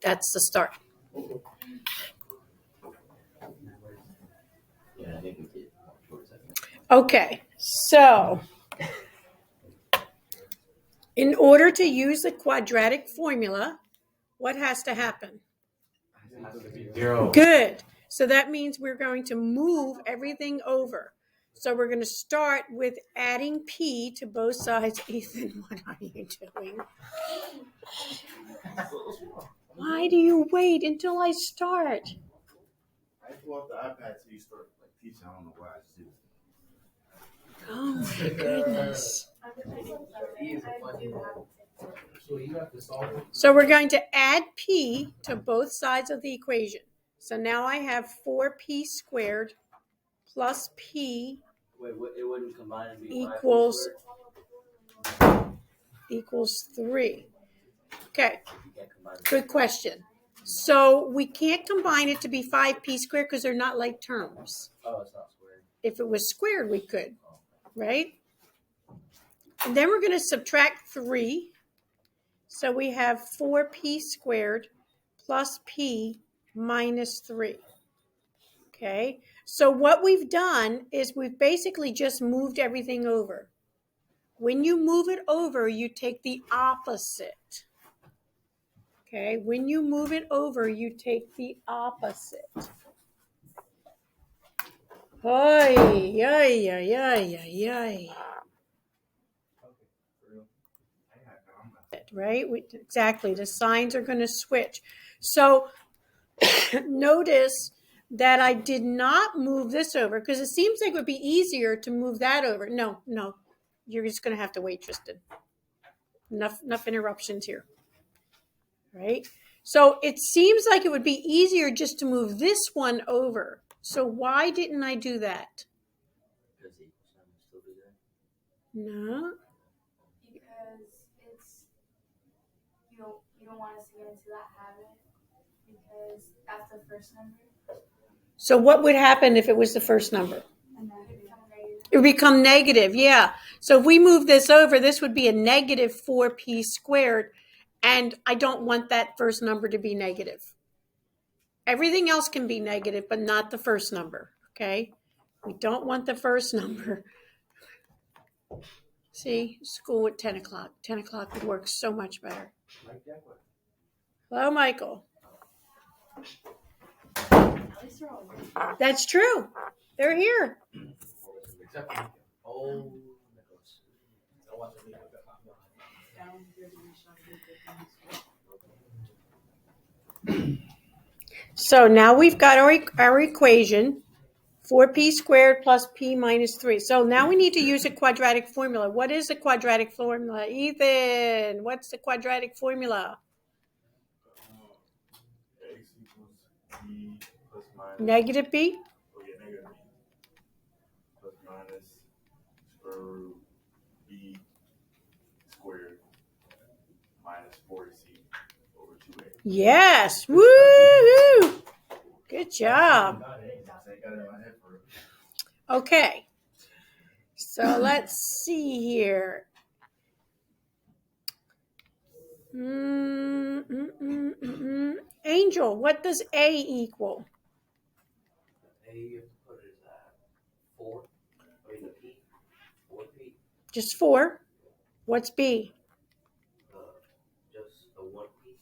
That's the start. Yeah, I think we did. Okay, so in order to use the quadratic formula, what has to happen? Zero. Good. So that means we're going to move everything over. So we're going to start with adding p to both sides. Ethan, what are you doing? Why do you wait until I start? I pull up the iPad so you start teaching. I don't know why I just do it. Oh my goodness. So we're going to add p to both sides of the equation. So now I have 4p squared plus p It wouldn't combine and be equals 3. Okay, good question. So we can't combine it to be 5p squared because they're not like terms. Oh, it's not squared. If it was squared, we could, right? And then we're going to subtract 3. So we have 4p squared plus p minus 3. Okay, so what we've done is we've basically just moved everything over. When you move it over, you take the opposite. Okay, when you move it over, you take the opposite. Oy, oy, oy, oy, oy, oy. Right? Exactly. The signs are going to switch. So notice that I did not move this over because it seems like it would be easier to move that over. No. You're just going to have to wait, Tristan. Enough interruptions here. Right? So it seems like it would be easier just to move this one over. So why didn't I do that? Because the equal sign would still be there. No. Because it's you don't want us to get into that habit because that's the first number. So what would happen if it was the first number? And then it becomes negative. It would become negative, yeah. So if we move this over, this would be a negative 4p squared, and I don't want that first number to be negative. Everything else can be negative, but not the first number, okay? We don't want the first number. See, school at 10 o'clock. 10 o'clock would work so much better. Hello, Michael. That's true. They're here. Except for oh, So now we've got our equation, 4p squared plus p minus 3. So now we need to use a quadratic formula. What is the quadratic formula? Ethan, what's the quadratic formula? X equals b plus minus. Negative b? Oh yeah, negative b plus minus square root b squared minus 4c over 2a. Yes. Woo! Good job. I got it in my head for it. Okay. So let's see here. Angel, what does A equal? A, you have to put it at 4. I mean, the P. 4P. Just 4. What's B? Just a 1P.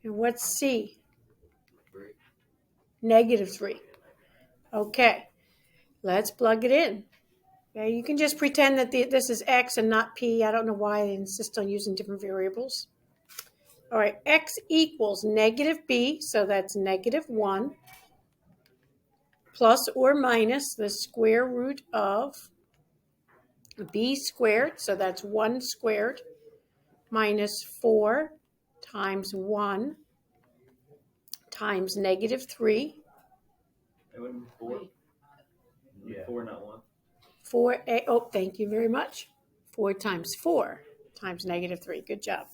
And what's C? 3. Negative 3. Okay. Let's plug it in. Okay, you can just pretend that this is X and not P. I don't know why they insist on using different variables. All right, X equals negative B, so that's negative 1, plus or minus the square root of B squared, so that's 1 squared, minus 4 times 1 times negative 3. It would be 4. Yeah. 4, not 1. 4a, oh, thank you very much. 4 times 4 times negative 3. Good job.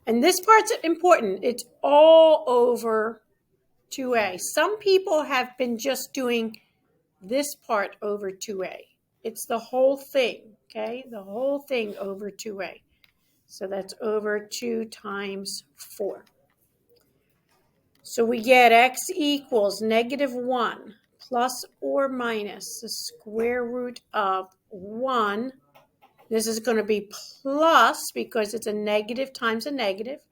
And this part's important. It's all over 2a. Some people have been just doing this part over 2a. It's the whole thing, okay? The whole thing over 2a. So that's over 2 times 4. So we get x equals -1 plus or minus the square root of 1. This is going to be plus because it's a negative times a negative.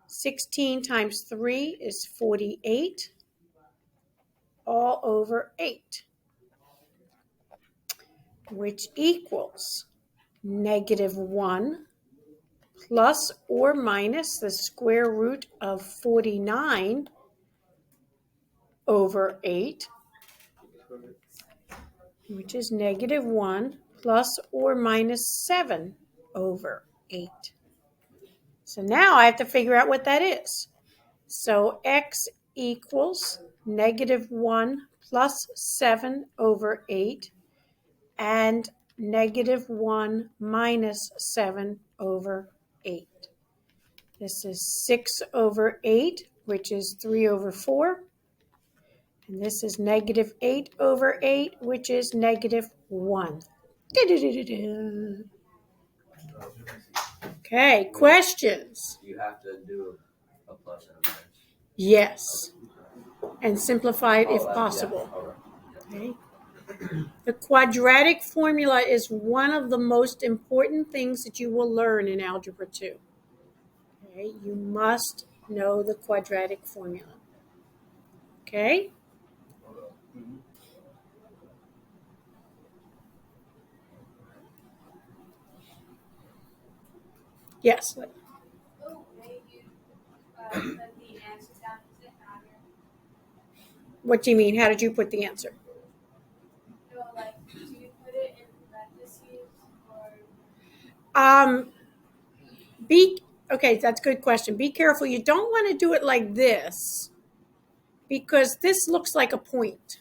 16 times 3 is 48, all over 8, which equals -1 plus or minus the square root of 49 over 8, which is -1 plus or minus 7 over 8. So now I have to figure out what that is. So x equals -1 plus 7 over 8 and -1 minus 7 over 8. This is 6 over 8, which is 3 over 4. And this is -8 over 8, which is -1. Da-da-da-da-da. Okay, questions? You have to do a plus and a minus. Yes. And simplify it if Oh, possible. Yeah. All right. Okay. The quadratic formula is one of the most important things that you will learn in Algebra 2. Okay, you must know the quadratic formula. Okay? Yes. Oh, they you put the answers down. Is it on here? What do you mean? How did you put the answer? No, like, do you put it in parentheses or? Okay, that's a good question. Be careful. You don't want to do it like this because this looks like a point.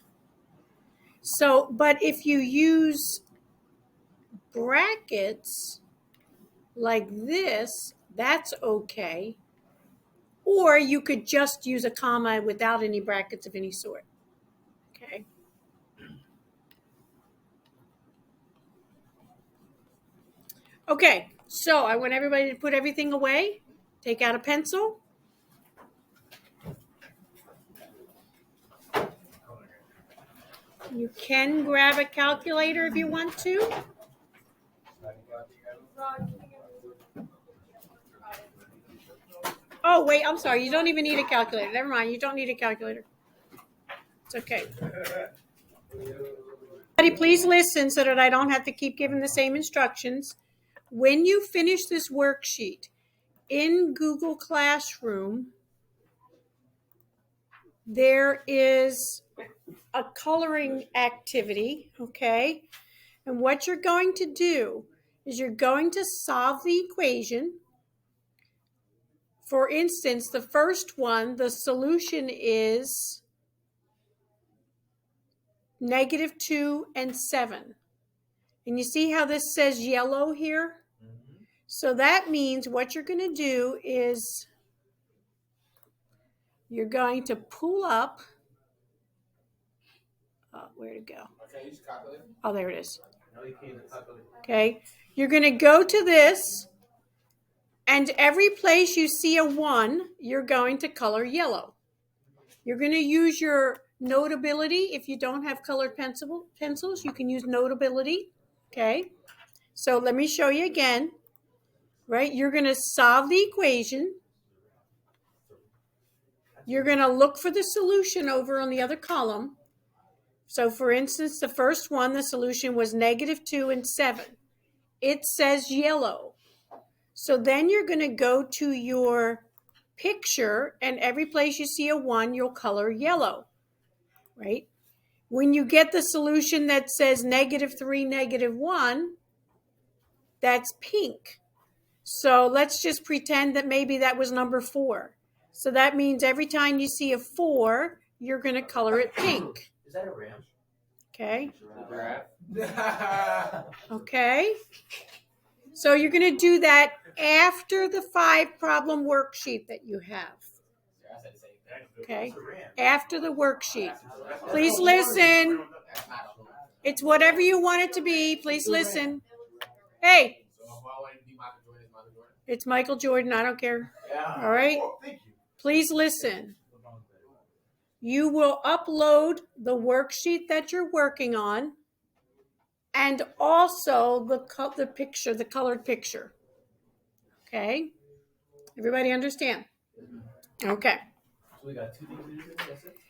So, but if you use brackets like this, that's okay. Or you could just use a comma without any brackets of any sort. Okay. Okay, so I want everybody to put everything away. Take out a pencil. You can grab a calculator if you want to. Oh, wait, I'm sorry. You don't even need a calculator. Never mind. You don't need a calculator. It's okay. Everybody, please listen so that I don't have to keep giving the same instructions. When you finish this worksheet in Google Classroom, there is a coloring activity, okay? And what you're going to do is you're going to solve the equation. For instance, the first one, the solution is -2 and 7. And you see how this says yellow here? Mm-hmm. So that means what you're going to do is you're going to pull up. Where to go? Oh, there it is. No, you can't calculate. Okay. You're going to go to this, and every place you see a 1, you're going to color yellow. You're going to use your Notability. If you don't have colored pencils, you can use Notability. Okay. So let me show you again. Right? You're going to solve the equation. You're going to look for the solution over on the other column. So for instance, the first one, the solution was -2 and 7. It says yellow. So then you're going to go to your picture, and every place you see a 1, you'll color yellow, right? When you get the solution that says -3, -1, that's pink. So let's just pretend that maybe that was number 4. So that means every time you see a 4, you're going to color it pink. Is that a ram? Okay. Giraffe. Okay. So you're going to do that after the 5-problem worksheet that you have. Okay. After the worksheet. Please listen. It's whatever you want it to be. Please listen. Hey. It's Michael Jordan. I don't care. All right. Please listen. you will upload the worksheet that you're working on and also the picture, the colored picture. Okay? Everybody understand? Okay. So we got 2 things to do, that's it?